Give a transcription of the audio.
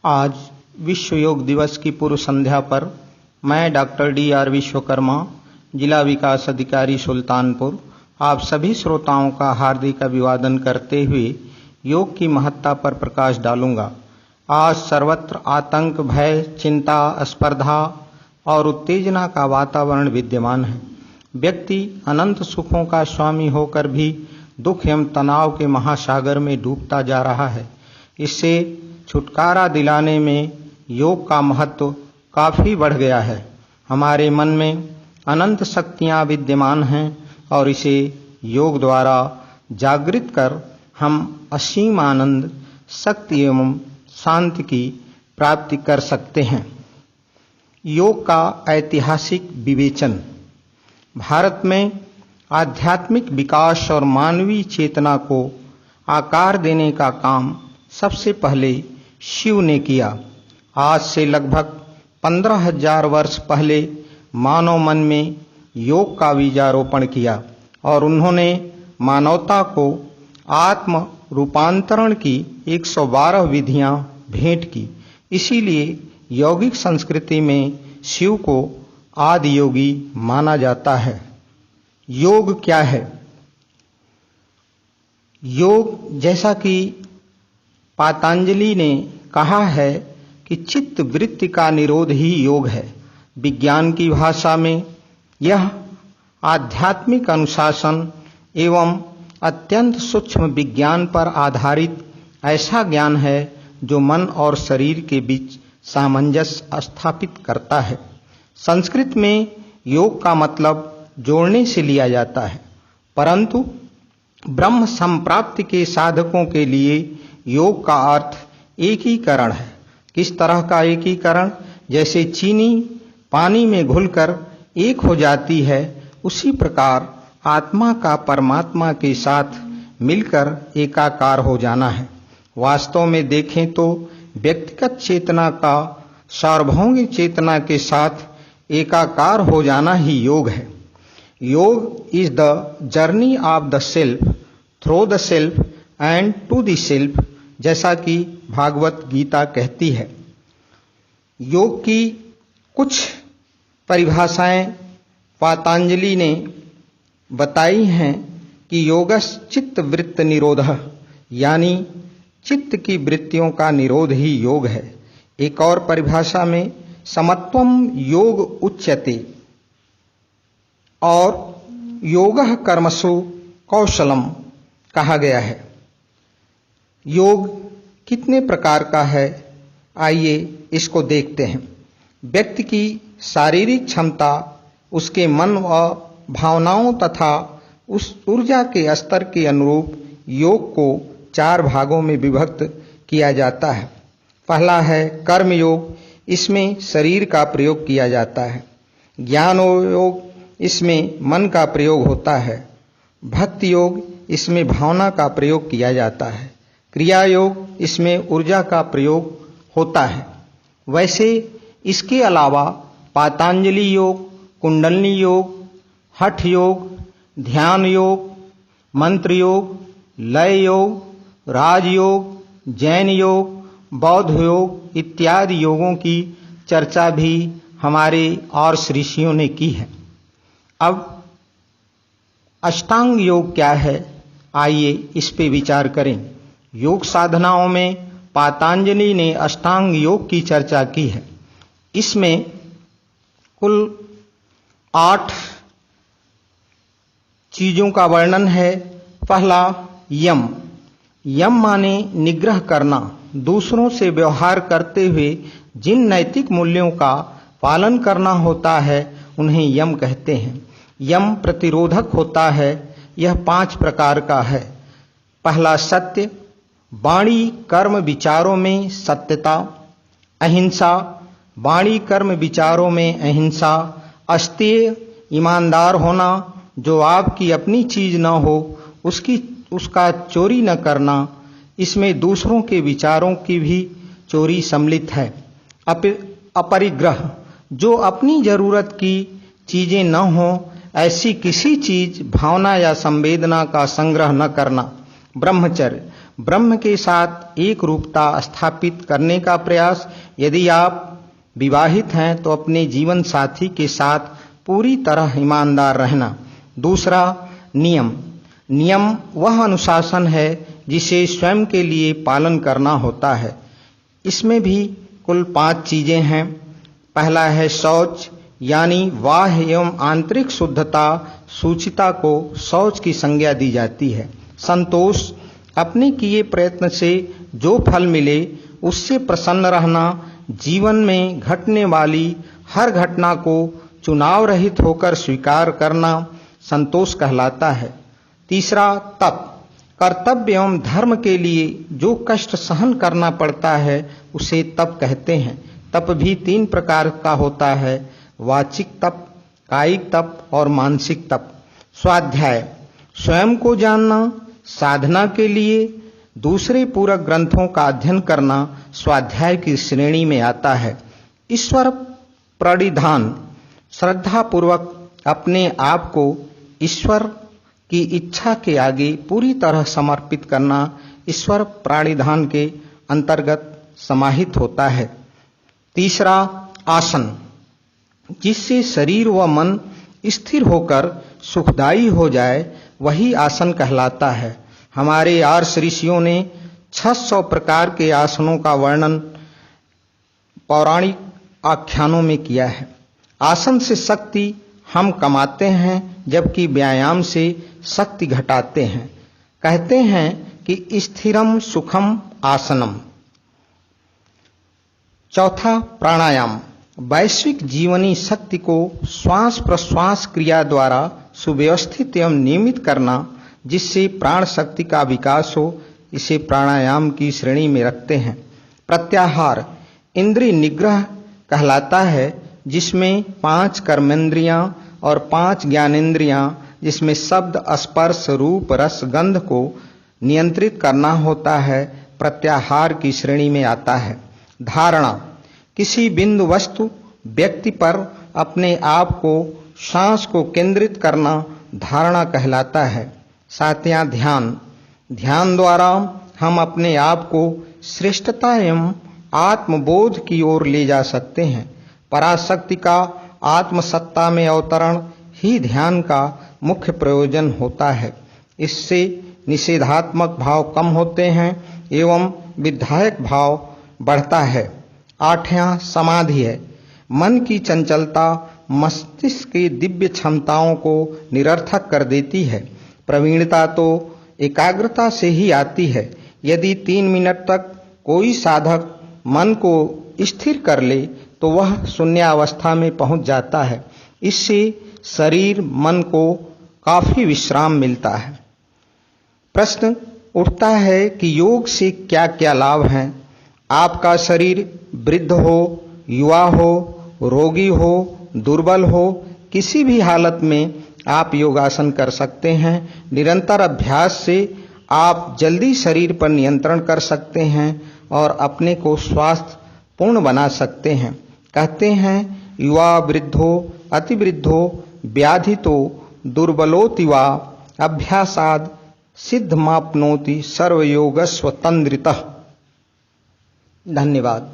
आज विश्व योग दिवस की पूर्व संध्या पर मैं डॉक्टर डी.आर. विश्वकर्मा, जिला विकास अधिकारी सुल्तानपुर, आप सभी श्रोताओं का हार्दिक अभिवादन करते हुए योग की महत्ता पर प्रकाश डालूंगा। आज सर्वत्र आतंक, भय, चिंता, स्पर्धा और उत्तेजना का वातावरण विद्यमान है। व्यक्ति अनंत सुखों का स्वामी होकर भी दुख एवं तनाव के महासागर में डूबता जा रहा है। इससे छुटकारा दिलाने में योग का महत्व काफी बढ़ गया है। हमारे मन में अनंत शक्तियां विद्यमान हैं और इसे योग द्वारा जागृत कर हम असीम आनंद, शक्ति एवं शांति की प्राप्ति कर सकते हैं। योग का ऐतिहासिक विवेचन। भारत में आध्यात्मिक विकास और मानवीय चेतना को आकार देने का काम सबसे पहले शिव ने किया। आज से लगभग 15,000 वर्ष पहले मानव मन में योग का बीजारोपण किया और उन्होंने मानवता को आत्म रूपांतरण की 112 विधियां भेंट की। इसीलिए यौगिक संस्कृति में शिव को आदि योगी माना जाता है। योग क्या है? योग, जैसा कि पतंजलि ने कहा है कि चित्त वृत्ति का निरोध ही योग है। विज्ञान की भाषा में यह आध्यात्मिक अनुशासन एवं अत्यंत सूक्ष्म विज्ञान पर आधारित ऐसा ज्ञान है जो मन और शरीर के बीच सामंजस्य स्थापित करता है। संस्कृत में योग का मतलब जोड़ने से लिया जाता है, परंतु ब्रह्म संप्राप्ति के साधकों के लिए योग का अर्थ एकीकरण है। किस तरह का एकीकरण? जैसे चीनी पानी में घुलकर एक हो जाती है, उसी प्रकार आत्मा का परमात्मा के साथ मिलकर एकाकार हो जाना है। वास्तव में देखें तो व्यक्तिगत चेतना का सार्वभौमिक चेतना के साथ एकाकार हो जाना ही योग है। Yoga is the journey of the self through the self and to the self, जैसा कि भागवत गीता कहती है। योग की कुछ परिभाषाएं पतंजलि ने बताई हैं कि योगस् चित्त वृत्त निरोधः, यानी चित्त की वृत्तियों का निरोध ही योग है। एक और परिभाषा में समत्वम योग उच्यते और योगः कर्मसु कौशलम कहा गया है। योग कितने प्रकार का है, आइए इसको देखते हैं। व्यक्ति की शारीरिक क्षमता, उसके मन व भावनाओं तथा उस ऊर्जा के स्तर के अनुरूप योग को 4 भागों में विभक्त किया जाता है। पहला है कर्म योग, इसमें शरीर का प्रयोग किया जाता है। ज्ञान योग, इसमें मन का प्रयोग होता है। भक्ति योग, इसमें भावना का प्रयोग किया जाता है। क्रिया योग, इसमें ऊर्जा का प्रयोग होता है। वैसे इसके अलावा पतंजलि योग, कुंडलिनी योग, हठ योग, ध्यान योग, मंत्र योग, लय योग, राजयोग, जैन योग, बौद्ध योग इत्यादि योगों की चर्चा भी हमारे और ऋषियों ने की है। अब अष्टांग योग क्या है, आइए इस पे विचार करें। योग साधनाओं में पतंजलि ने अष्टांग योग की चर्चा की है। इसमें कुल 8 चीजों का वर्णन है। पहला यम। यम माने निग्रह करना। दूसरों से व्यवहार करते हुए जिन नैतिक मूल्यों का पालन करना होता है उन्हें यम कहते हैं। यम प्रतिरोधक होता है। यह 5 प्रकार का है। पहला सत्य, वाणी कर्म विचारों में सत्यता। अहिंसा, वाणी कर्म विचारों में अहिंसा। अस्तेय, ईमानदार होना, जो आपकी अपनी चीज न हो उसका चोरी न करना। इसमें दूसरों के विचारों की भी चोरी सम्मिलित है। अपरिग्रह, जो अपनी जरूरत की चीजें न हो ऐसी किसी चीज, भावना या संवेदना का संग्रह न करना। ब्रह्मचर्य, ब्रह्म के साथ एक रूपता स्थापित करने का प्रयास। यदि आप विवाहित हैं तो अपने जीवन साथी के साथ पूरी तरह ईमानदार रहना। दूसरा, नियम। नियम वह अनुशासन है जिसे स्वयं के लिए पालन करना होता है। इसमें भी कुल 5 चीजें हैं। पहला है शौच, यानी बाह्य एवं आंतरिक शुद्धता, शुचिता को शौच की संज्ञा दी जाती है। संतोष, अपने किए प्रयत्न से जो फल मिले उससे प्रसन्न रहना। जीवन में घटने वाली हर घटना को चुनाव रहित होकर स्वीकार करना संतोष कहलाता है। तीसरा, तप। कर्तव्य एवं धर्म के लिए जो कष्ट सहन करना पड़ता है उसे तप कहते हैं। तप भी 3 प्रकार का होता है, वाचिक तप, कायिक तप और मानसिक तप। स्वाध्याय, स्वयं को जानना। साधना के लिए दूसरे पूरक ग्रंथों का अध्ययन करना स्वाध्याय की श्रेणी में आता है। ईश्वर प्रणिधान, श्रद्धा पूर्वक अपने आप को ईश्वर की इच्छा के आगे पूरी तरह समर्पित करना ईश्वर प्रणिधान के अंतर्गत समाहित होता है। तीसरा, आसन, जिससे शरीर व मन स्थिर होकर सुखदायी हो जाए वही आसन कहलाता है। हमारे आर्ष ऋषियों ने 600 प्रकार के आसनों का वर्णन पौराणिक आख्यानों में किया है। आसन से शक्ति हम कमाते हैं, जबकि व्यायाम से शक्ति घटाते हैं। कहते हैं कि स्थिरम सुखम आसनम। चौथा, प्राणायाम। वैश्विक जीवनी शक्ति को श्वास प्रश्वास क्रिया द्वारा सुव्यवस्थित एवं नियमित करना, जिससे प्राण शक्ति का विकास हो, इसे प्राणायाम की श्रेणी में रखते हैं। प्रत्याहार इंद्रिय निग्रह कहलाता है, जिसमें 5 कर्मेंद्रियां और 5 ज्ञानेंद्रियां, जिसमें शब्द, स्पर्श, रूप, रस, गंध को नियंत्रित करना होता है, प्रत्याहार की श्रेणी में आता है। धारणा किसी बिंदु वस्तु व्यक्ति पर अपने आप को, सांस को केंद्रित करना धारणा कहलाता है। सातवां, ध्यान। ध्यान द्वारा हम अपने आप को श्रेष्ठता एवं आत्मबोध की ओर ले जा सकते हैं। पराशक्ति का आत्मसत्ता में अवतरण ही ध्यान का मुख्य प्रयोजन होता है। इससे निषेधात्मक भाव कम होते हैं एवं विधायक भाव बढ़ता है। 8वां, समाधि है। मन की चंचलता मस्तिष्क की दिव्य क्षमताओं को निरर्थक कर देती है। प्रवीणता तो एकाग्रता से ही आती है। यदि 3 मिनट तक कोई साधक मन को स्थिर कर ले तो वह शून्यावस्था में पहुंच जाता है। इससे शरीर मन को काफी विश्राम मिलता है। प्रश्न उठता है कि योग से क्या क्या लाभ हैं। आपका शरीर वृद्ध हो, युवा हो, रोगी हो, दुर्बल हो, किसी भी हालत में आप योगासन कर सकते हैं। निरंतर अभ्यास से आप जल्दी शरीर पर नियंत्रण कर सकते हैं और अपने को स्वास्थ्य पूर्ण बना सकते हैं। कहते हैं, युवा वृद्धो अतिवृद्धो व्याधितो दुर्बलोतिवा अभ्यासाद सिद्धमाप्नोति सर्वयोगस्वतंद्रितः। धन्यवाद।